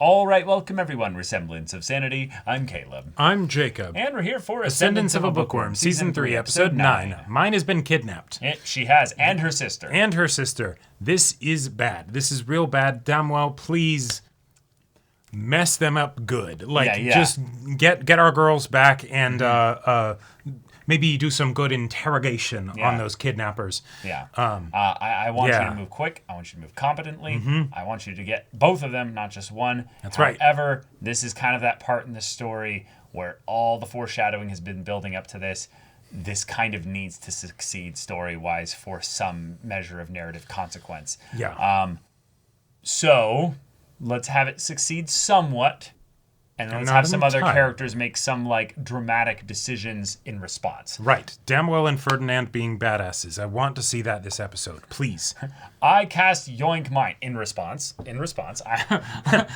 All right, welcome everyone. Semblance of Sanity. I'm Caleb. I'm Jacob. And we're here for Ascendance of a Bookworm, Season 3, Episode 9. Mine has been kidnapped. She has, and her sister. And her sister. This is bad. This is real bad. Damn well, please mess them up good. Just get our girls back and maybe do some good interrogation on those kidnappers. Yeah. I want you to move quick. I want you to move competently. I want you to get both of them, not just one. That's right. However, this is kind of that part in the story where all the foreshadowing has been building up to this. This kind of needs to succeed story-wise for some measure of narrative consequence. Yeah. So let's have it succeed somewhat. And let's have some other characters make some, dramatic decisions in response. Right. Damwell and Ferdinand being badasses. I want to see that this episode. Please. I cast Yoink Mine in response.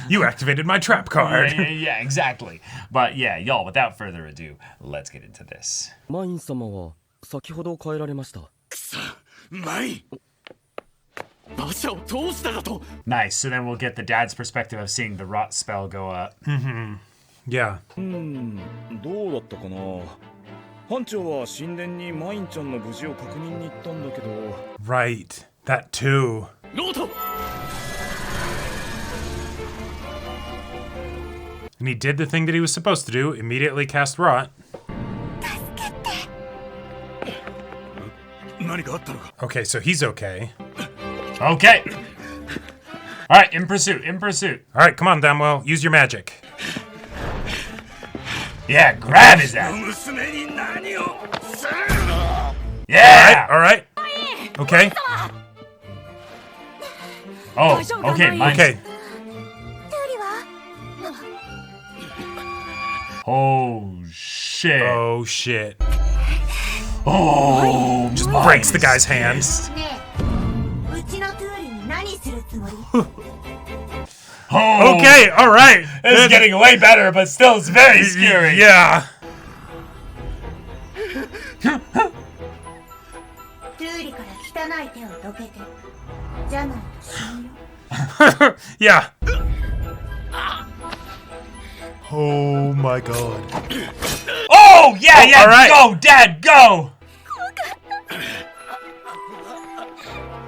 You activated my trap card. Yeah, exactly. But yeah, y'all, without further ado, let's get into this. Nice, so then we'll get the dad's perspective of seeing the rot spell go up. Yeah. どうだったかな。班長は神殿にマインちゃんの無事を確認に行ったんだけど。Right. That too. ロート And he did the thing that he was supposed to do, immediately cast Rot. 何かあったのか。 Okay, so he's okay. Okay. All right, in pursuit. All right, come on, Damwell. Use your magic. Yeah, grab his ass. 娘に何をするの。 Yeah. All right. Okay. Oh, okay. Mine's... Okay. Oh, shit. Oh, shit. Oh, just breaks the guy's hands. Oh, okay, all right. This is getting way better, but still, it's very scary. Yeah. Yeah. Oh my god. Oh, yeah, all right. Go, Dad, go.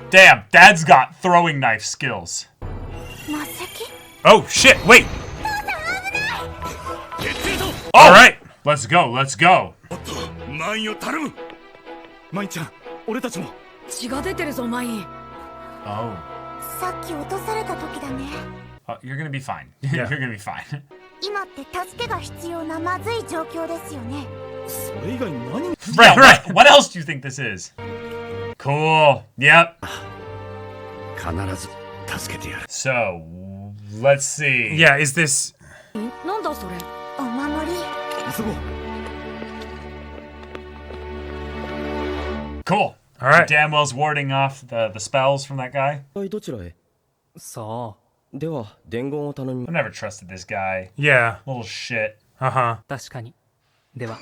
Damn, Dad's got throwing knife skills. Oh, shit, wait. Oh, all right. Let's go. マインを頼む。マインちゃん、俺たちも。血が出てるぞ、マイン。 Oh. さっき落とされた時だね。 You're gonna be fine. Yeah. You're gonna be fine. 今って助けが必要なまずい状況ですよね。それ以外に何？ Right. What else do you think this is? Cool. Yep. 必ず助けてやる。 So, let's see. Yeah, is this... なんだそれ。お守り。急ごう。 Cool. All right. Damwell's warding off the spells from that guy. どちらへ。そでは伝言を頼み。 I've never trusted this guy. Yeah. Little shit. Uh-huh. う。確かに。では。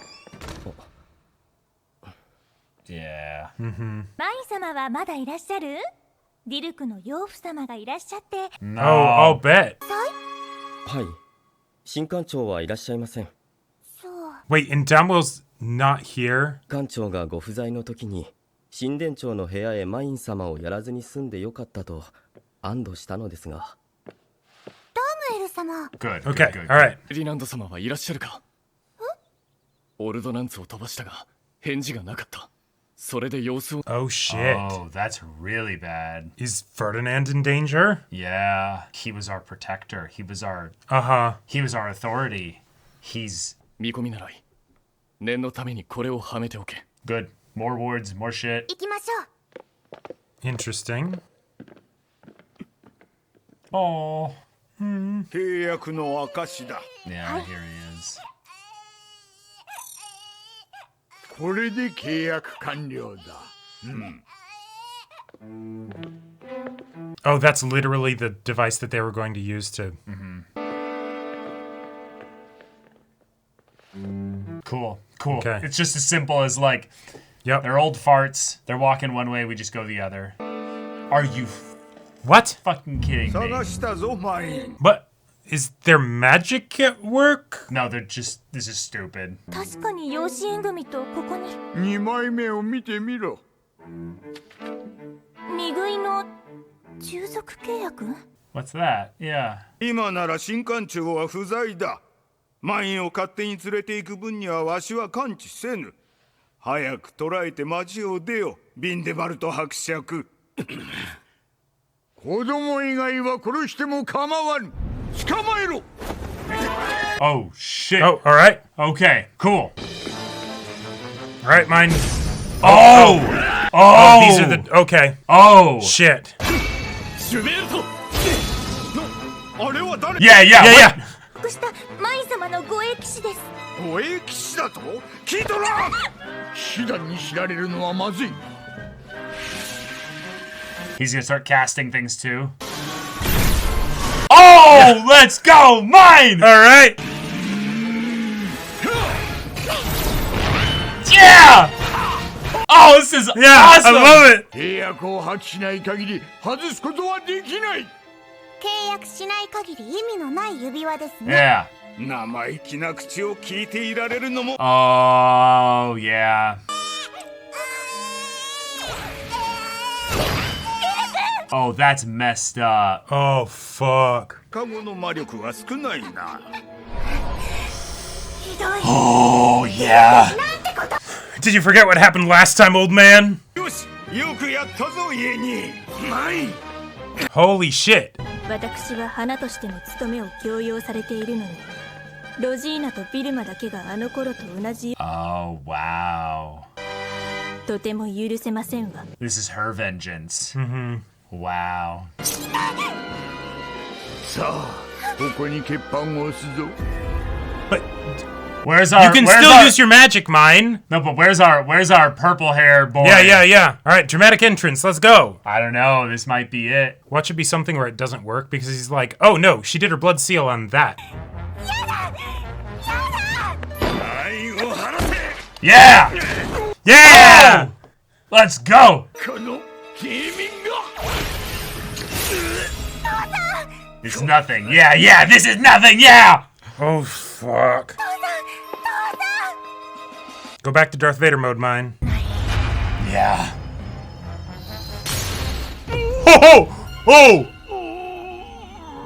Yeah. マイン様はまだいらっしゃる？ディルクの養父様がいらっしゃって。No. Oh, I'll bet. はい。新館長はいらっしゃいません。そう。 Wait, and Damwell's not here? 館長がご不在の時に神殿長の部屋へマイン様をやらずに済んでよかったと安堵したのですが。ダムエル様。 Good. Okay, Good. all right. リナンド様はいらっしゃるか。オルドナンツを飛ばしたが返事がなかった。それで様子を。 Oh, shit. Oh, that's really bad. Is Ferdinand in danger? Yeah. He was our protector. He was our Uh-huh. authority. He's 見込みならい。念のためにこれをはめておけ。 good. More wards, more shit. 行きましょう。 Interesting. Oh. 契約の証だ。 Yeah, here he is. これで契約完了だ。Oh, that's literally the device that they were going to use to... Cool. Okay. It's just as simple as Yep. they're old farts. They're walking one way, we just go the other. Are you What? fucking kidding me? 探したぞマイン。 What? Is their magic at work? No, they're just, this is stupid. 確かに養子縁組とここに2枚目を見てみろ。見食いの従属契約？ What's that? Yeah. 今なら新館長は不在だ。マインを勝手に連れて行く分にはわしは関知せぬ。早く捕らえて町を出よ、ビンデバルト伯爵。子供以外は殺しても構わぬ。捕まえろ。 Oh, shit. Oh, all right. Okay, cool. All right, mine. Oh! Oh, these are the okay. Oh! Shit. シュベルトあれは誰？ Yeah, yeah, Yeah, yeah. 復したマイン様の護衛騎士です。護衛騎士だと？聞いとらん。騎士団に知られるのはまずい。 He's gonna start casting things too. Oh, let's go! Mine! All right. Yeah! Oh, this is Yeah, awesome! I love it. 契約を破棄しない限り外すことはできない。契約しない限り意味のない指輪ですね。 Yeah. 生意気な口を聞いていられるのも。 Oh, yeah. Oh, that's messed up. Oh fuck. カゴの魔力が少ないな。ひどい。 Oh, yeah. Did you forget what happened last time, old man? よし、よくやったぞ家に。マイン。 Holy shit. 私は花としての務めを強要されているのに、ロジーナとビルマだけがあの頃と同じ。 Oh, wow. とても許せませんわ。 This is her vengeance. Wow. さあ、ここに欠板を押すぞ。 But Where's our? you can where's still our, use your magic, mine. No, but where's our purple hair boy? Yeah. All right, dramatic entrance. Let's go. I don't know. This might be it. Watch it be something where it doesn't work because he's like, oh no, she did her blood seal on that. マインを晴らせ。 Yeah. Yeah. Let's go. このゲーミング。 It's nothing. Yeah. This is nothing. Yeah. Oh fuck. Go back to Darth Vader mode, mine. Yeah. Oh.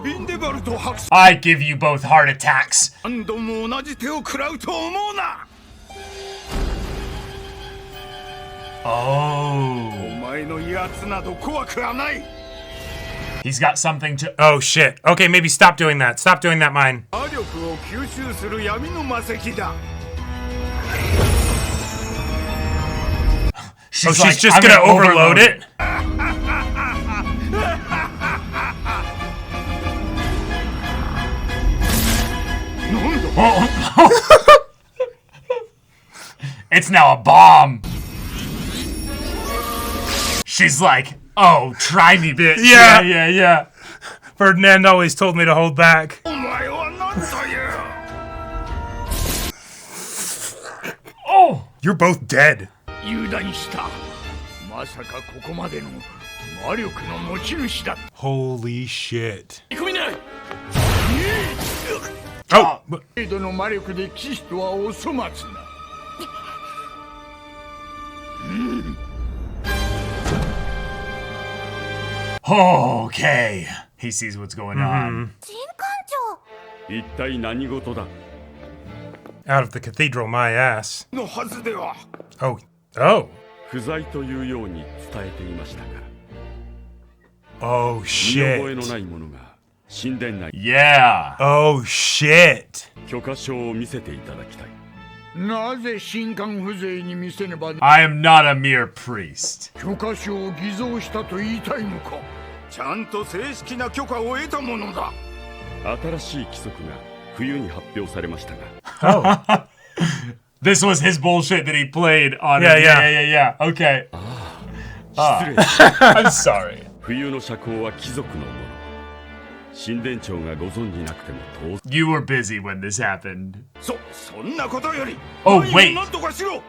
ビンデバルト伯爵。 I give you both heart attacks. 何度も同じ手を食らうと思うな。 Oh. お前のやつなど怖くはない。 He's got something to. Oh shit. Okay, maybe stop doing that. Stop doing that, mine. 魔力を吸収する闇の魔石だ。 Oh, she's just gonna overload it? It's now a bomb. She's like, oh, try me, bitch. Yeah. Yeah. Ferdinand always told me to hold back. お前は何という。 Oh. You're both dead. 油断した。まさかここまでの魔力の持ち主だ。 Holy shit. 見込みない Oh, but- 程度の魔力で騎士とはお粗末な。 Okay. He sees what's going on. 新館長。一体何事だ out of the cathedral, my ass. のはずでは。 Oh. 不在というように伝えていましたから Oh 見覚えの shit. ないものが神殿内 Yeah. Oh shit. 許可証を見せていただきたいなぜ神官風情に見せねば。 I am not a mere priest. 許可証を偽造したと言いたいのか。ちゃんと正式な許可を得たものだ。新しい規則が冬に発表されましたが This was his bullshit that he played on. Yeah, Yeah. Okay. 失礼 I'm sorry. 冬の釈放は貴族のもの神殿長がご存じなくても当然 You were busy when this happened. そんなことより。 Oh, マインを wait. 何とかしろ。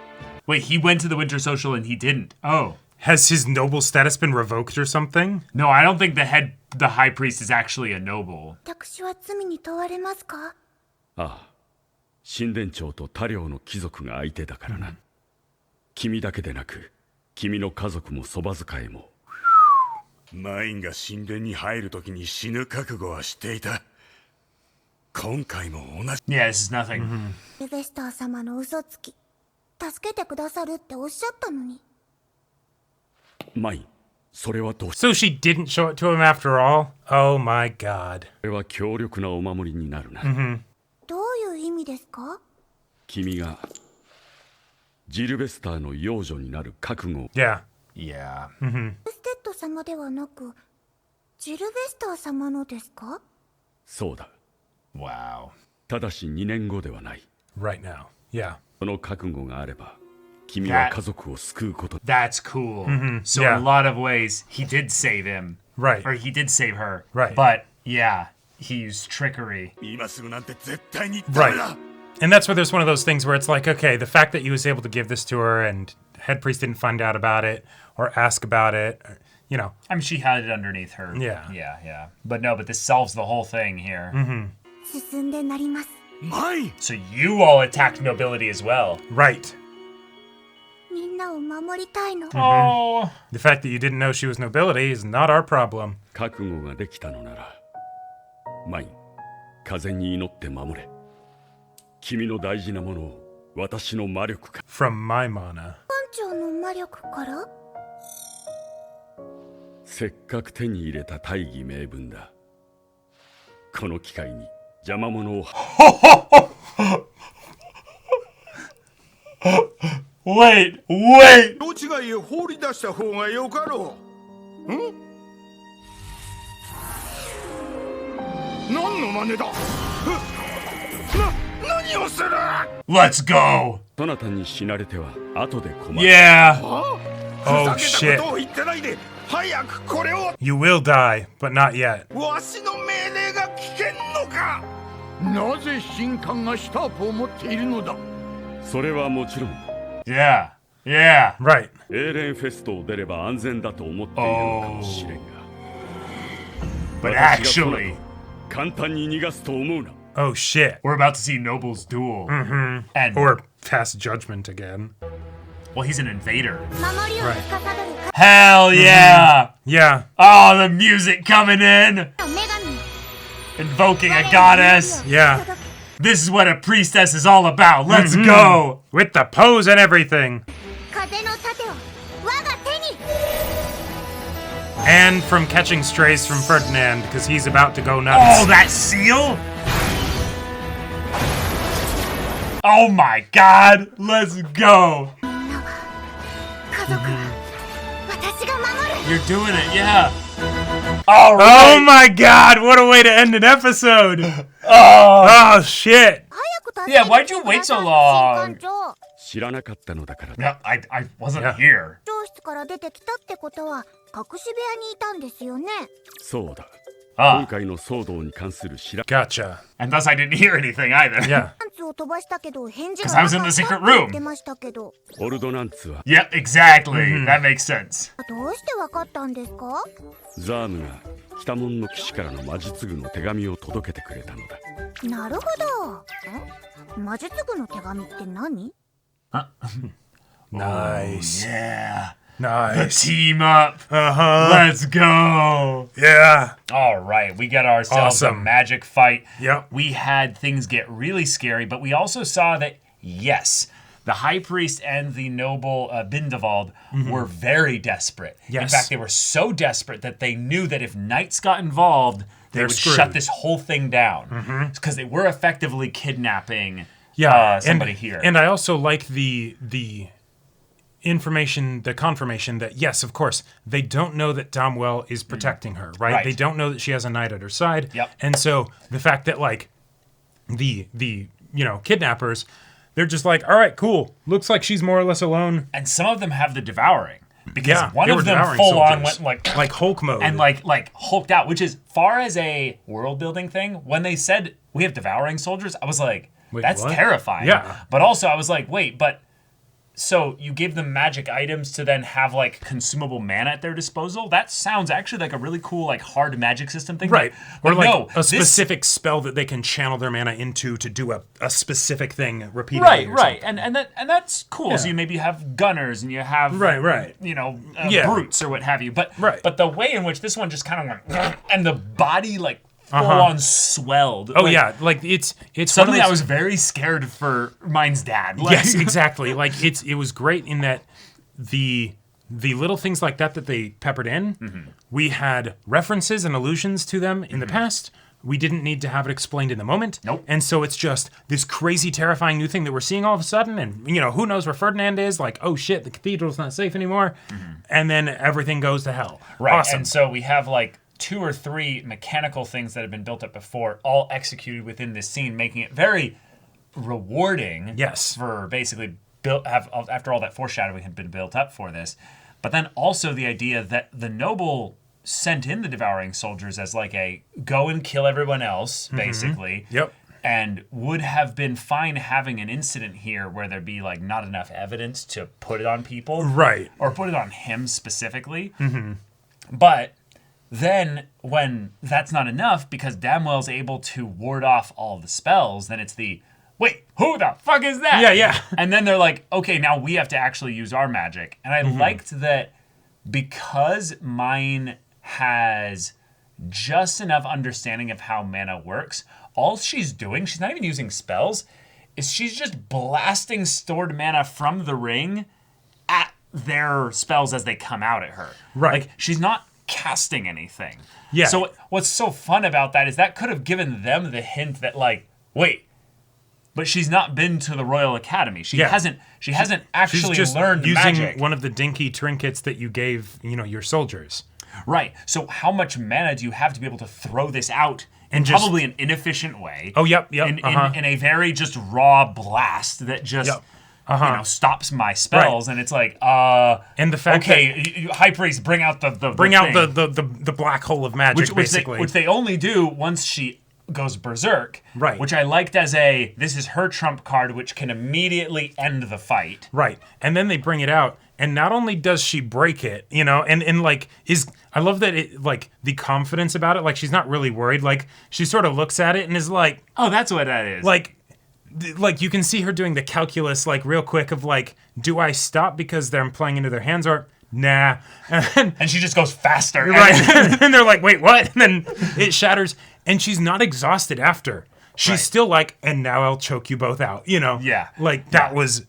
Wait, he went to the winter social and he didn't. Oh. Has his noble status been revoked or something? No, I don't think the head the high priest is actually a noble. 私は罪に問われますか？ああ、神殿長と他領の貴族が相手だからな。君だけでなく、君の家族もそば使いも。マインが神殿に入るときに死ぬ覚悟はしていた。今回も同じ。Yeah, this is nothing. シルベスター様の嘘つき、助けてくださるっておっしゃったのに。マイン、それはどうし So she didn't show it to him after all? Oh my god. それは強力なお守りになるな。どういう意味ですか？君がジルベスターの養女になる覚悟を Yeah. Yeah. ステッド様ではなく、ジルベスター様のですか？そうだ。 Wow. ただし2年後ではない。 Right now. Yeah. その覚悟があれば、君は家族を救うこと。 That's cool. So Yeah. in a lot of ways, he did save him. Right. Or he did save her. Right. But yeah, he used trickery. 今すぐなんて絶対にダメだ。 Right. And that's where there's one of those things where it's like, okay, the fact that he was able to give this to her and head priest didn't find out about it or ask about it, or, you know. I mean, she had it underneath her. Yeah. Yeah. But no, but this solves the whole thing here. 進んでなります。マイン So you all attacked nobility as well. Right. みんなを守りたいの。Oh. The fact that you didn't know she was nobility is not our problem. 覚悟ができたのなら、マイン、風に祈って守れ。君の大事なものを私の魔力か。 From my mana. 艦長の魔力から？せっかく手に入れた大義名分だ。この機会に邪魔者を Wait. どちがへ放り出した方がよかろう。ん？何の真似だ？何をする？ Let's go. そなたに死なれては後で困る。 Yeah. ふ Oh ざけ shit. たことを言ってないで、早くこれを。 You will die, but not yet. わしの命令が聞けんのか？なぜ神官がシュタープを持っているのだ？それはもちろん、 Yeah. Right. エーレンフェストを出れば安全だと思っているのかもしれんが。 But 私がそなたを actually, 簡単に逃がすと思うな。 Oh shit. we're about to see Noble's duel. And Or pass judgment again. well, he's an invader. 守りを司る Hell yeah. Yeah. Oh, the music coming in. 神女神。 Invoking a goddess. Yeah. This is what a priestess is all about. Let's go. With the pose and everything. 風の盾を我が手に。 And from catching strays from Ferdinand, because he's about to go nuts. Oh, that seal? Oh my god. Let's go. 家族は私が守る。 You're doing it, yeah. All Oh right. my god, what a way to end an episode! Oh shit! 早く助け Yeah, て why'd you wait so long? 神官長。知らなかったのだから。 No, I wasn't Yeah. here. 上室から出てきたってことは隠し部屋にいたんですよね。そうだ。 Ah, 今回の騒動に関する知ら Gotcha. and thus I didn't hear anything either. Yeah. パンツを飛ばしたけど返事が 'Cause な I か was っ in た the って secret room. 言ってましたけど、オルドナンツは Yep, exactly. That makes sense. どうしてわかったんですか？ザームが北門の騎士からの魔術具の手紙を届けてくれたのだ。なるほど。魔術具の手紙って何？ Nice. Yeah. The Nice. team up. Uh-huh. Let's go. Yeah. All right, we got ourselves a Awesome. magic fight. Yep. We had things get really scary, but we also saw that, yes, the high priest and the noble Bindevald were very desperate. In Yes. fact, they were so desperate that they knew that if knights got involved, they They're would screwed. shut this whole thing down. Because they were effectively kidnapping Yeah. somebody and, here. And I also like the information, the confirmation that yes, of course, they don't know that Domwell is protecting her, right? Right. They don't know that she has a knight at her side. Yep. And so the fact that like the kidnappers, they're just like, all right, cool. Looks like she's more or less alone. And some of them have the devouring. Because Yeah, one they of were them devouring full on soldiers. went Like Hulk mode. and like hulked out, which is far as a world building thing. When they said we have devouring soldiers, I was like, Wait, that's what? terrifying. Yeah. But also I was like, wait, but so you gave them magic items to then have like consumable mana at their disposal. That sounds actually like a really cool like hard magic system thing. Right. But Or like no, a specific spell that they can channel their mana into to do a specific thing repeatedly. Right. And that's cool. Yeah. So you maybe have gunners and you have Right. you know, Yeah. brutes or what have you. But Right. but the way in which this one just kind of went and the body like full on swelled. Oh like, yeah, like it's suddenly one of I those- was very scared for Mine's dad. Like, Yes, exactly. Like it was great in that the little things like that they peppered in, we had references and allusions to them in the past. We didn't need to have it explained in the moment. Nope. And so it's just this crazy, terrifying new thing that we're seeing all of a sudden. And, you know, who knows where Ferdinand is? Like, oh shit, the cathedral's not safe anymore. And then everything goes to hell. Right. Awesome. And so we have like 2 or 3 mechanical things that have been built up before, all executed within this scene, making it very rewarding. Yes. For basically after all that foreshadowing had been built up for this. But then also the idea that the noble sent in the devouring soldiers as like a go and kill everyone else, basically. Yep. And would have been fine having an incident here where there'd be like not enough evidence to put it on people. Right. Or put it on him specifically. But then when that's not enough, because Damwell's able to ward off all the spells, then it's the, wait, who the fuck is that? Yeah. And then they're like, okay, now we have to actually use our magic. And I liked that because mine has just enough understanding of how mana works, all she's doing, she's not even using spells, is she's just blasting stored mana from the ring at their spells as they come out at her. Right. Like, she's not casting anything. Yeah. So what's so fun about that is that could have given them the hint that like, wait, but she's not been to the Royal Academy. She hasn't actually She's just learned using magic. one of the dinky trinkets that you gave, you know, your soldiers. Right. So how much mana do you have to be able to throw this out in And just- probably an inefficient way? Oh, yep. In a very just raw blast that just you know, stops my spells, and it's like, and the fact okay, High Priest, bring out the bring out thing. the black hole of magic, basically. which they only do once she goes berserk. Right. Which I liked as this is her trump card, which can immediately end the fight. Right. And then they bring it out, and not only does she break it, you know, and like I love that it, like, the confidence about it, like she's not really worried, like she sort of looks at it and is like, oh, that's what that is. Like you can see her doing the calculus like real quick of like, do I stop because they're playing into their hands, or nah? And she just goes faster. Right. And they're like, wait, what? And then it shatters, and she's not exhausted after. She's still like, and now I'll choke you both out, you know? Yeah. Like that was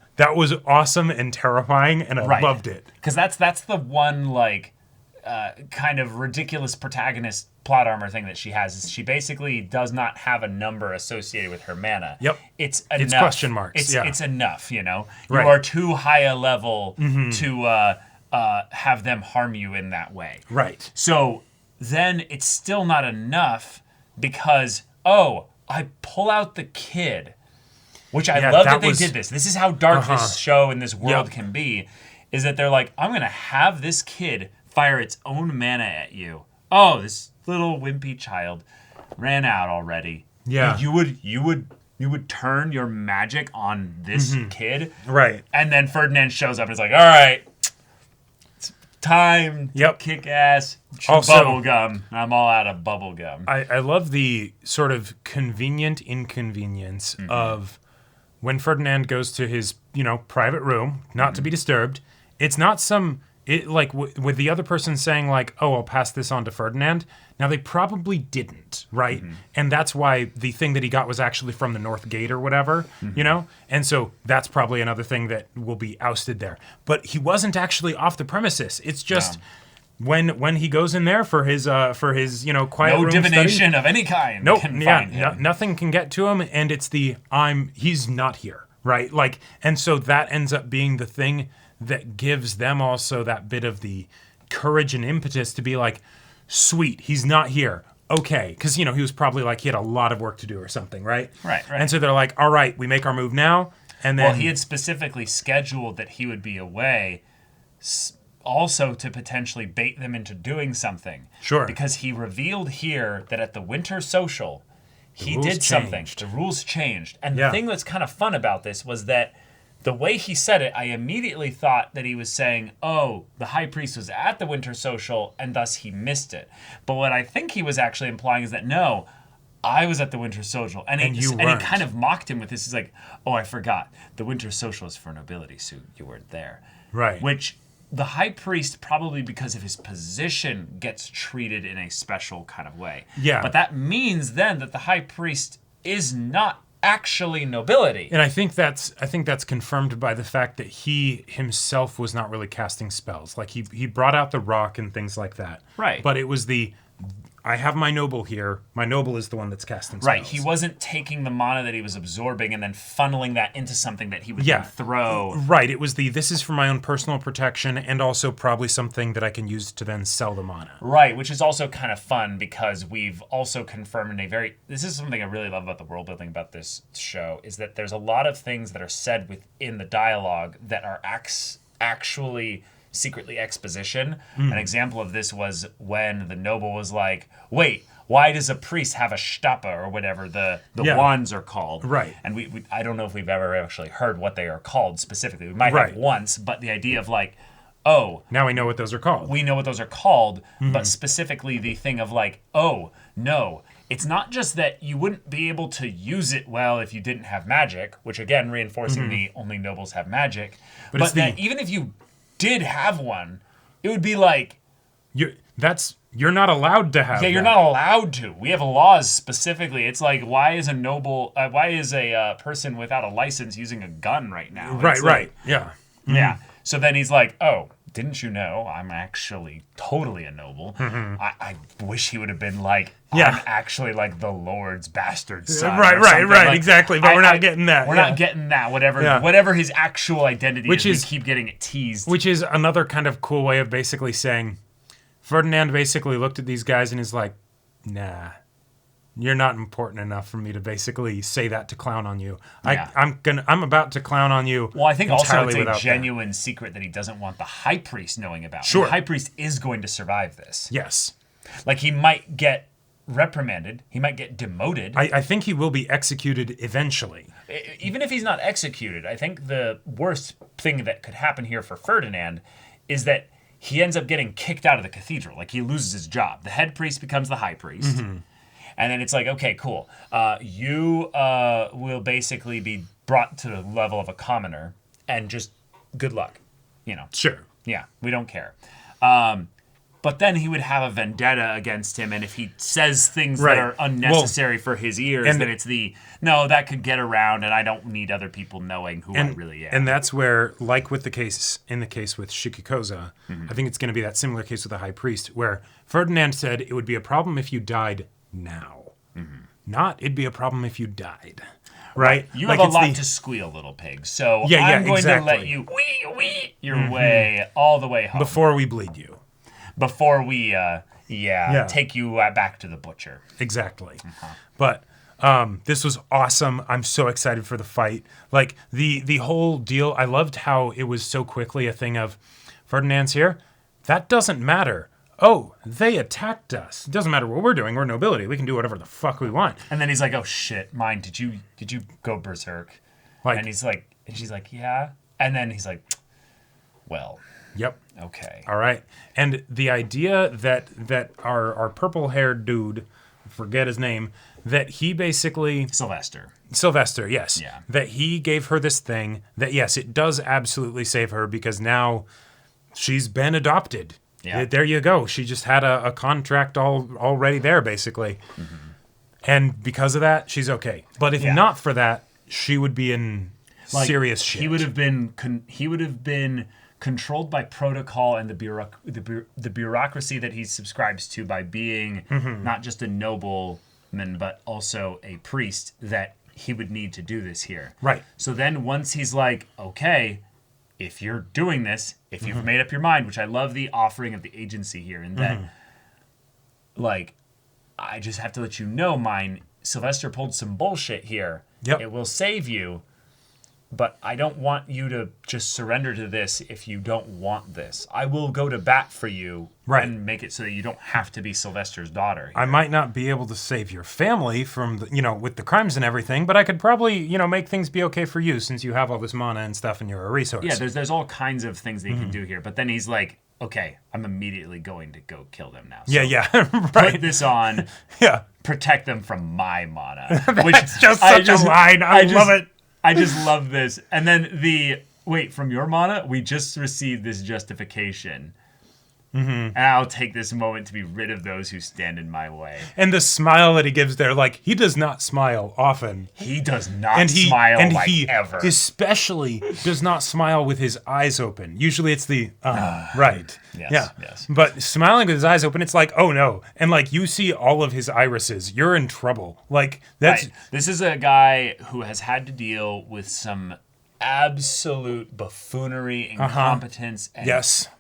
awesome and terrifying, and I loved it. Because that's the one like kind of ridiculous protagonist plot armor thing that she has, is she basically does not have a number associated with her mana. Yep. It's enough. It's question marks. It's enough, you know? Right. You are too high a level to have them harm you in that way. Right. So then it's still not enough because, I pull out the kid, which I love that they did this. This is how dark this show and this world can be, is that they're like, I'm going to have this kid fire its own mana at you. Oh, this little wimpy child ran out already. Yeah. You would turn your magic on this kid. Right. And then Ferdinand shows up and is like, all right, it's time to kick ass, chew bubble gum. I'm all out of bubble gum. I love the sort of convenient inconvenience of when Ferdinand goes to his, you know, private room, not to be disturbed. It's not with the other person saying like, oh, I'll pass this on to Ferdinand. Now they probably didn't, right? And that's why the thing that he got was actually from the North Gate or whatever, you know? And so that's probably another thing that will be ousted there. But he wasn't actually off the premises. It's just when he goes in there for his you know, quiet room divination study, of any kind. Nope, can find him. nothing can get to him, and it's he's not here, right? Like, and so that ends up being the thing that gives them also that bit of the courage and impetus to be like, sweet, he's not here. Okay, because, you know, he was probably like, he had a lot of work to do or something, right? Right. And so they're like, all right, we make our move now. And then, well, he had specifically scheduled that he would be away also to potentially bait them into doing something. Sure. Because he revealed here that at the winter social, he did something. The rules changed. And the thing that's kind of fun about this was that the way he said it, I immediately thought that he was saying, oh, the high priest was at the winter social and thus he missed it. But what I think he was actually implying is that, no, I was at the winter social. And he kind of mocked him with this. He's like, oh, I forgot. The winter social is for nobility, so you weren't there. Right. Which the high priest, probably because of his position, gets treated in a special kind of way. Yeah. But that means then that the high priest is not actually nobility. And I think that's confirmed by the fact that he himself was not really casting spells. Like he brought out the rock and things like that. Right. But it was I have my noble here. My noble is the one that's casting spells. Right. He wasn't taking the mana that he was absorbing and then funneling that into something that he would then throw. Right. It was this is for my own personal protection and also probably something that I can use to then sell the mana. Right, which is also kind of fun because we've also confirmed this is something I really love about the world building about this show, is that there's a lot of things that are said within the dialogue that are actually secretly exposition. An example of this was when the noble was like, wait, why does a priest have a shtapa or whatever the wands are called? Right. And we I don't know if we've ever actually heard what they are called specifically. We might have once, but the idea of like, oh, now we know what those are called. We know what those are called, but specifically the thing of like, oh, no, it's not just that you wouldn't be able to use it well if you didn't have magic, which again, reinforcing the only nobles have magic, but that even if you did have one, it would be like you're not allowed to have. Yeah, you're not allowed to. We have laws specifically. It's like, why is a person without a license using a gun right now? Right. Yeah. Yeah. So then he's like, oh, didn't you know I'm actually totally a noble? I wish he would have been like, I'm actually like the Lord's bastard son. Right, like, exactly. But we're not getting that. We're not getting that. Whatever his actual identity is, we keep getting it teased. Which is another kind of cool way of basically saying, Ferdinand basically looked at these guys and is like, nah, you're not important enough for me to basically say that to clown on you. Yeah. I'm about to clown on you. Well, I think also it's a genuine secret that he doesn't want the high priest knowing about. Sure. The high priest is going to survive this. Yes. Like, he might get reprimanded. He might get demoted. I think he will be executed eventually. Even if he's not executed, I think the worst thing that could happen here for Ferdinand is that he ends up getting kicked out of the cathedral. Like, he loses his job. The head priest becomes the high priest. And then it's like, okay, cool. You will basically be brought to the level of a commoner, and just good luck. You know. Sure. Yeah, we don't care. But then he would have a vendetta against him, and if he says things that are unnecessary for his ears, then it's that could get around, and I don't need other people knowing who I really am. And that's where, like with the case with Shikikoza, I think it's going to be that similar case with the high priest, where Ferdinand said it would be a problem if you died now. Not it'd be a problem if you died. Right? You have a lot to squeal, little pig. So I'm going to let you wee your way all the way home. Before we bleed you. Before we take you back to the butcher. Exactly. But this was awesome. I'm so excited for the fight. Like, the whole deal, I loved how it was so quickly a thing of, Ferdinand's here? That doesn't matter. Oh, they attacked us. It doesn't matter what we're doing. We're nobility. We can do whatever the fuck we want. And then he's like, oh shit, mine. Did you go berserk? And she's like, yeah. And then he's like, well. Yep. Okay. All right. And the idea that our purple-haired dude, forget his name, that he basically... Sylvester, yes. Yeah. That he gave her this thing that, yes, it does absolutely save her because now she's been adopted. Yeah. There you go. She just had a contract already there, basically. And because of that, she's okay. But if not for that, she would be in serious shit. He would have been controlled by protocol and the bureaucracy that he subscribes to by being not just a nobleman, but also a priest, that he would need to do this here. Right. So then once he's like, okay, if you're doing this, if you've made up your mind, which I love the offering of the agency here, and that, like, I just have to let you know, Sylvester pulled some bullshit here. Yep. It will save you, but I don't want you to just surrender to this if you don't want this. I will go to bat for you and make it so that you don't have to be Sylvester's daughter here. I might not be able to save your family from, with the crimes and everything, but I could probably, make things be okay for you since you have all this mana and stuff and you're a resource. Yeah, there's all kinds of things that you can do here. But then he's like, okay, I'm immediately going to go kill them now. So right. Put this on. Yeah. Protect them from my mana. That's just such a line. I love it. I just love this. And then from your mana, we just received this justification. And I'll take this moment to be rid of those who stand in my way. And the smile that he gives there, he does not smile often. He does not smile ever. Especially does not smile with his eyes open. Usually it's the, right. Yes. But smiling with his eyes open, it's like, oh no. And you see all of his irises. You're in trouble. That's... Right. This is a guy who has had to deal with some absolute buffoonery, incompetence, and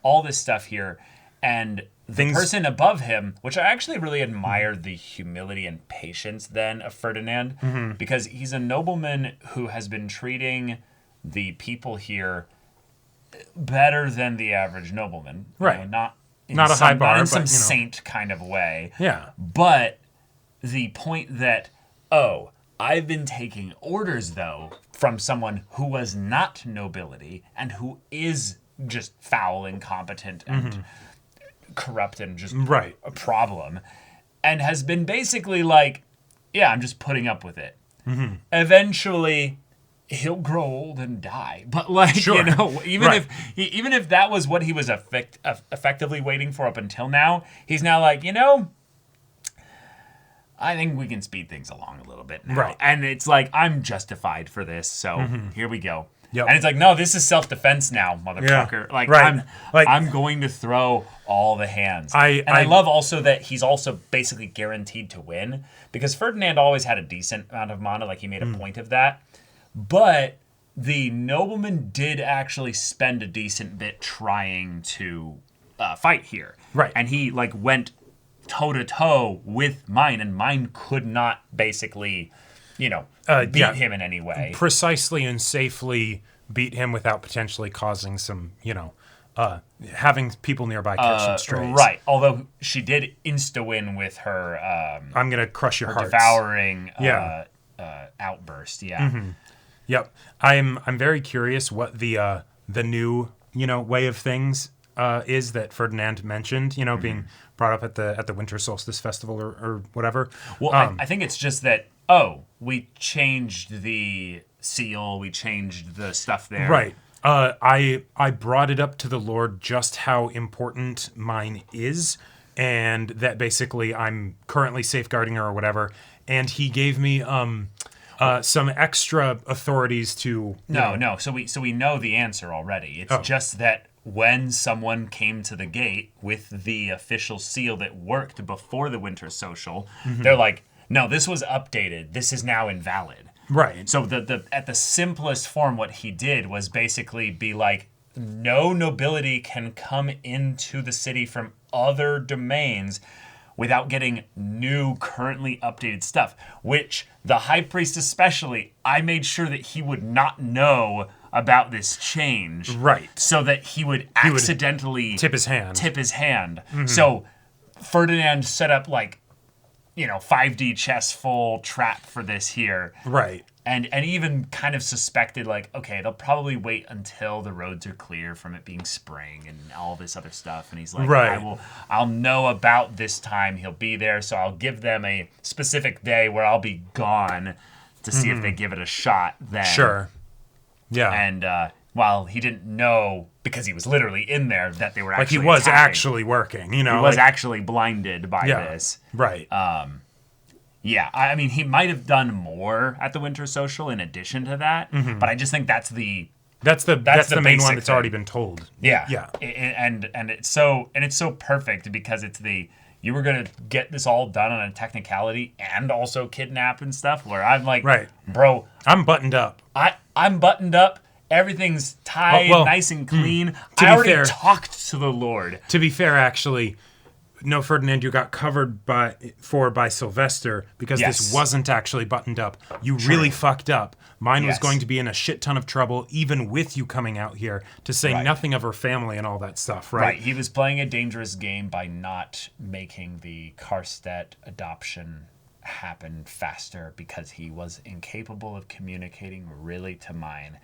all this stuff here. And the person above him, which I actually really admire the humility and patience then of Ferdinand, because he's a nobleman who has been treating the people here better than the average nobleman. Right. Not a high bar, not in but, some saint kind of way. Yeah. But the point that, I've been taking orders, though, from someone who was not nobility and who is just foul, incompetent, and corrupt and just a problem, and has been basically I'm just putting up with it. Eventually, he'll grow old and die. But even if that was what he was effectively waiting for up until now, he's now I think we can speed things along a little bit now. Right. And it's I'm justified for this, so here we go. Yep. And it's no, this is self-defense now, motherfucker. Yeah. I'm going to throw all the hands. I love also that he's also basically guaranteed to win, because Ferdinand always had a decent amount of mana, he made a point of that. But the nobleman did actually spend a decent bit trying to fight here. Right. And he went toe-to-toe with mine, and mine could not basically, beat him in any way. Precisely and safely beat him without potentially causing some, having people nearby catch some strays. Right. Although she did insta-win with her... I'm going to crush your hearts. Devouring outburst. Yeah. Yep. I'm very curious what the new, way of things is that Ferdinand mentioned, being brought up at the Winter Solstice Festival or whatever. Well, I think it's just that, we changed the seal, we changed the stuff there. Right. I brought it up to the Lord just how important mine is, and that basically I'm currently safeguarding her or whatever, and he gave me some extra authorities to... No. So we know the answer already. It's just that when someone came to the gate with the official seal that worked before the Winter Social, they're like, no, this was updated. This is now invalid. Right. So at the simplest form, what he did was basically be no nobility can come into the city from other domains without getting new, currently updated stuff, which the High Priest especially, I made sure that he would not know about this change. Right. So that he would accidentally... tip his hand. So Ferdinand set up 5D chess full trap for this here. Right. And even kind of suspected okay, they'll probably wait until the roads are clear from it being spring and all this other stuff. And he's I'll know about this time he'll be there, so I'll give them a specific day where I'll be gone to see if they give it a shot then. Sure. Yeah. And while he didn't know, because he was literally in there, that they were actually he was attacking. actually working, He was actually blinded by this. Right. Yeah, I mean, he might have done more at the Winter Social in addition to that, but I just think that's the main one that's already been told. Yeah. And it's so perfect because it's you were gonna get this all done on a technicality and also kidnap and stuff. Where I'm right, bro, I'm buttoned up. I'm buttoned up. Everything's tied, nice and clean. I already talked to the Lord. To be fair, actually, no, Ferdinand, you got covered by Sylvester because this wasn't actually buttoned up. You really fucked up. Mine was going to be in a shit ton of trouble, even with you coming out here, to say nothing of her family and all that stuff, right? Right. He was playing a dangerous game by not making the Karstedt adoption happen faster because he was incapable of communicating really to Mine,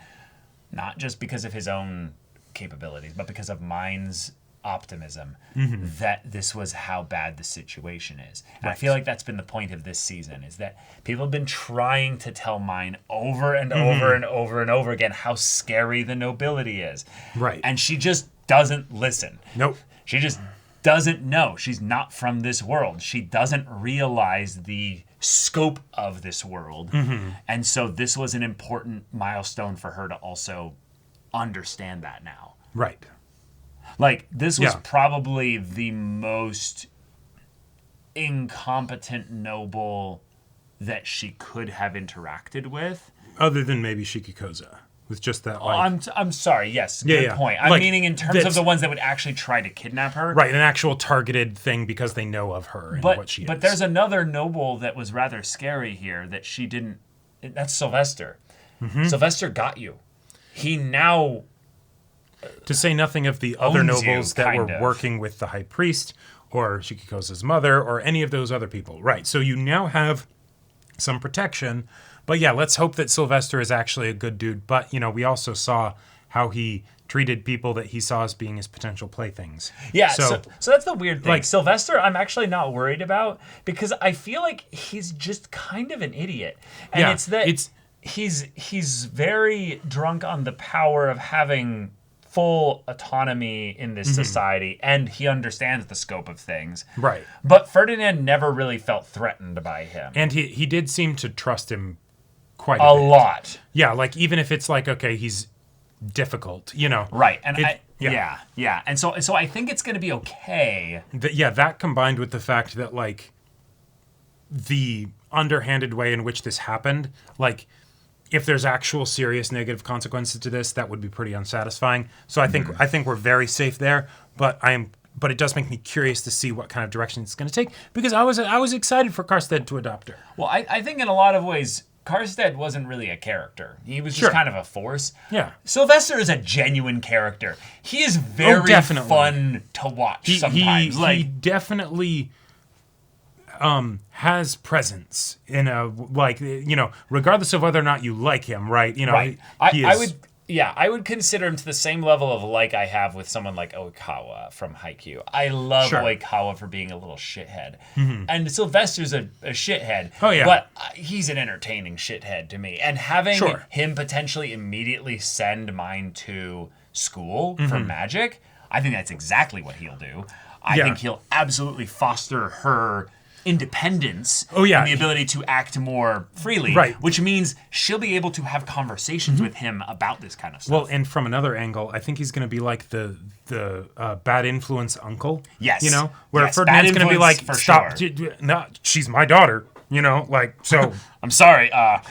not just because of his own capabilities, but because of Mine's optimism that this was how bad the situation is. And I feel like that's been the point of this season, is that people have been trying to tell Mine over and over and over and over again how scary the nobility is. Right. And she just doesn't listen. Nope. She just doesn't know. She's not from this world. She doesn't realize the scope of this world. And so this was an important milestone for her to also understand that now. Right. Like, this was probably the most incompetent noble that she could have interacted with. Other than maybe Shikikoza. With just that, I'm sorry, yes, good point. I'm meaning in terms of the ones that would actually try to kidnap her. Right, an actual targeted thing because they know of her and what she is. But there's another noble that was rather scary here that she didn't... That's Sylvester. Sylvester got you. He now... To say nothing of the other nobles that were working with the High Priest or Shikikoza's mother or any of those other people. Right, so you now have some protection. But yeah, let's hope that Sylvester is actually a good dude. But, you know, we also saw how he treated people that he saw as being his potential playthings. Yeah, so that's the weird thing. Like, Sylvester, I'm actually not worried about because I feel like he's just kind of an idiot. And it's that he's very drunk on the power of having full autonomy in this society, and he understands the scope of things. Right. But Ferdinand never really felt threatened by him. And he did seem to trust him quite a bit. Lot. Yeah, like even if it's like, okay, he's difficult, you know. Right. And yeah. And so I think it's going to be okay. That combined with the fact that like the underhanded way in which this happened, like if there's actual serious negative consequences to this, that would be pretty unsatisfying. So I think we're very safe there, but it does make me curious to see what kind of direction it's going to take because I was excited for Karstedt to adopt her. Well, I think in a lot of ways Karstedt wasn't really a character. He was just kind of a force. Yeah. Sylvester is a genuine character. He is very fun to watch sometimes. He definitely has presence in a, like, you know, regardless of whether or not you like him, right? You know, right. I would consider him to the same level of like I have with someone like Oikawa from Haikyuu. I love Oikawa for being a little shithead. And Sylvester's a shithead. Oh, yeah. But he's an entertaining shithead to me. And having him potentially immediately send Mine to school for magic, I think that's exactly what he'll do. I think he'll absolutely foster her independence and the ability to act more freely, which means she'll be able to have conversations with him about this kind of stuff. Well, and from another angle, I think he's going to be like the bad influence uncle. Yes. You know, where Ferdinand's going to be like, stop, no, she's my daughter, you know, like, so. I'm sorry, I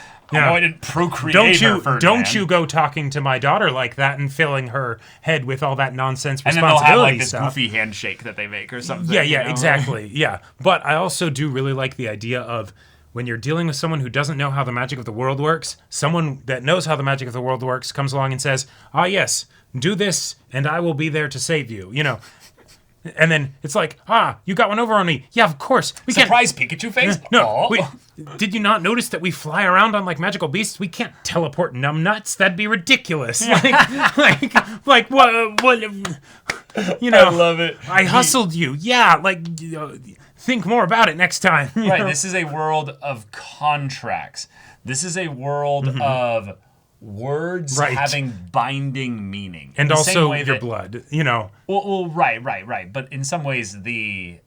didn't procreate her, Ferdinand. Don't you go talking to my daughter like that and filling her head with all that nonsense responsibility. And then they'll have like this goofy handshake that they make or something. Yeah, you know? Exactly. Yeah. But I also do really like the idea of when you're dealing with someone who doesn't know how the magic of the world works, someone that knows how the magic of the world works comes along and says, yes, do this and I will be there to save you, you know. And then it's like, you got one over on me. Yeah, of course. Surprise Pikachu face? No. Did you not notice that we fly around on like magical beasts? We can't teleport numbnuts. That'd be ridiculous. Like what? You know, I love it. I hustled you. Yeah, think more about it next time. Right. This is a world of contracts. This is a world of words having binding meaning. And also your blood, you know. Well, right. But in some ways, the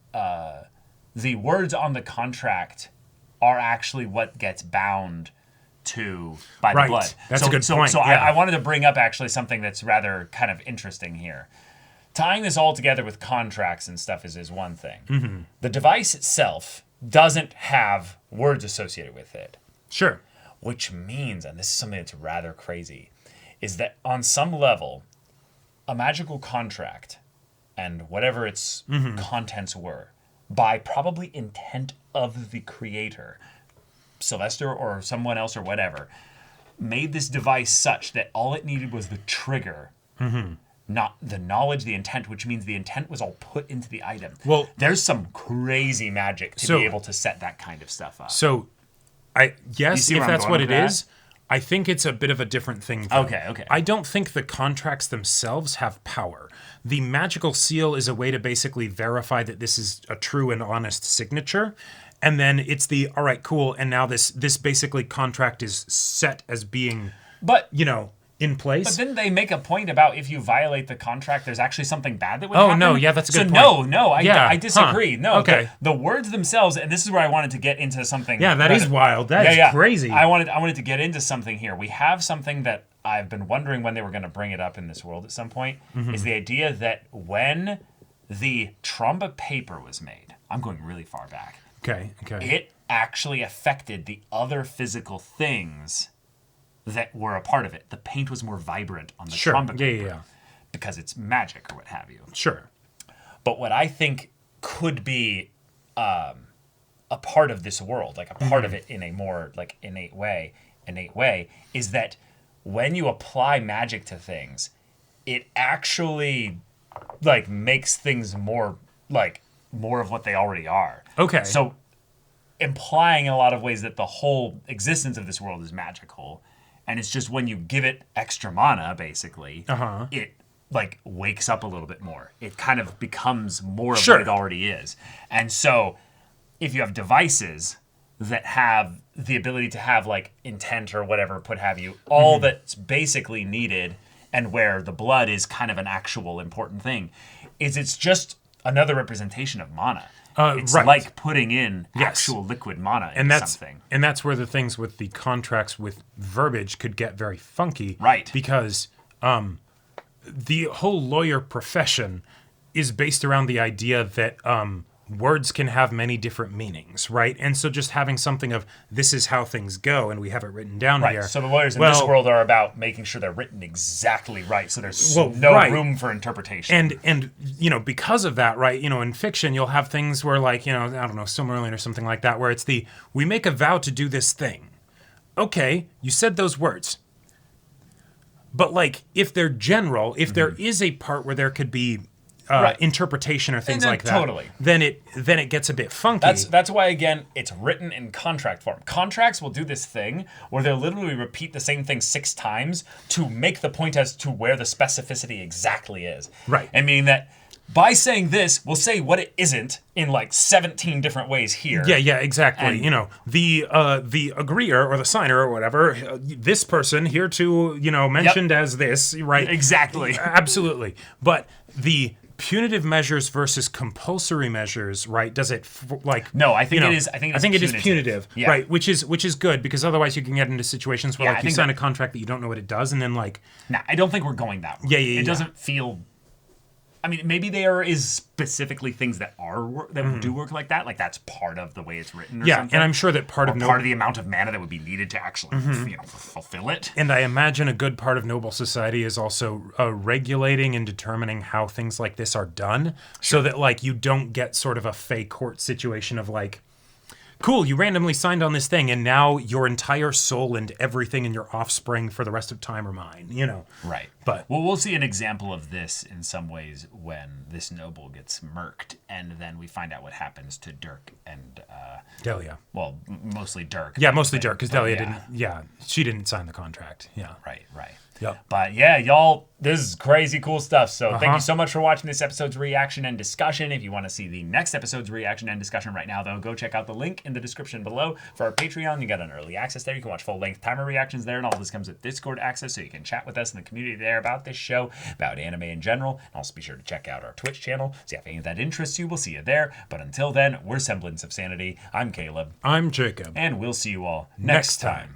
words on the contract are actually what gets bound to by the blood. That's a good point. So I wanted to bring up actually something that's rather kind of interesting here. Tying this all together with contracts and stuff is one thing. The device itself doesn't have words associated with it. Sure. Which means, and this is something that's rather crazy, is that on some level, a magical contract and whatever its contents were, by probably intent of the creator, Sylvester or someone else or whatever, made this device such that all it needed was the trigger, not the knowledge, the intent, which means the intent was all put into the item. Well, there's some crazy magic to be able to set that kind of stuff up. So, if that's what it is, I think it's a bit of a different thing, though. Okay. I don't think the contracts themselves have power. The magical seal is a way to basically verify that this is a true and honest signature. And then it's the, all right, cool, and now this basically contract is set as being, in place. But then they make a point about if you violate the contract, there's actually something bad that would Oh, happen. no, yeah, that's a good point. point. I disagree. Huh. No, okay. The words themselves, and this is where I wanted to get into something. Yeah, that is wild. That is crazy. I wanted to get into something here. We have something that I've been wondering when they were going to bring it up in this world at some point, is the idea that when the Trumba paper was made, I'm going really far back. Okay. It actually affected the other physical things that were a part of it. The paint was more vibrant on the Trumba paper because it's magic or what have you. Sure. But what I think could be a part of this world, like a part of it in a more like innate way, is that when you apply magic to things, it actually like makes things more of what they already are. Okay. So implying in a lot of ways that the whole existence of this world is magical. And it's just when you give it extra mana, basically, it like wakes up a little bit more. It kind of becomes more of what it already is. And so if you have devices that have the ability to have like intent or whatever, what have you, all that's basically needed, and where the blood is kind of an actual important thing, is it's just another representation of mana. It's like putting in actual liquid mana into something. And that's where the things with the contracts with verbiage could get very funky. Right. Because the whole lawyer profession is based around the idea that words can have many different meanings, right? And so just having something of this is how things go, and we have it written down here. So the lawyers in this world are about making sure they're written exactly right, so there's no room for interpretation. And because of that, right, in fiction you'll have things where like, I don't know, Silmarillion or something like that, where it's we make a vow to do this thing. Okay, you said those words. But like if they're general, if there is a part where there could be interpretation or things like that, then it gets a bit funky. That's why, again, it's written in contract form. Contracts will do this thing where they'll literally repeat the same thing 6 times to make the point as to where the specificity exactly is. Right. And meaning that by saying this, we'll say what it isn't in like 17 different ways here. Yeah, exactly. And, the agreeer or the signer or whatever, this person here to, mentioned as this, right? Exactly. Absolutely. But the punitive measures versus compulsory measures, right? Does it No, I think it is. I think it is punitive, right? Which is good, because otherwise you can get into situations where you sign a contract that you don't know what it does, and then I don't think we're going that way. It doesn't feel. I mean, maybe there is specifically things that do work like that. Like that's part of the way it's written. Or something. And I'm sure that part of the amount of mana that would be needed to actually fulfill it. And I imagine a good part of noble society is also regulating and determining how things like this are done, so that like you don't get sort of a fake court situation of like, cool, you randomly signed on this thing, and now your entire soul and everything in your offspring for the rest of time are mine, Right. But we'll see an example of this in some ways when this noble gets murked, and then we find out what happens to Dirk and Delia. Well, mostly Dirk. Yeah, mostly Dirk, because Delia didn't. Yeah, she didn't sign the contract. Yeah. Right. Yep. But yeah, y'all, this is crazy cool stuff. So thank you so much for watching this episode's reaction and discussion. If you want to see the next episode's reaction and discussion right now, though, go check out the link in the description below for our Patreon. You got an early access there. You can watch full-length timer reactions there, and all this comes with Discord access, so you can chat with us in the community there about this show, about anime in general. And also be sure to check out our Twitch channel. See if any of that interests you. We'll see you there. But until then, we're Semblance of Sanity. I'm Caleb. I'm Jacob. And we'll see you all next time.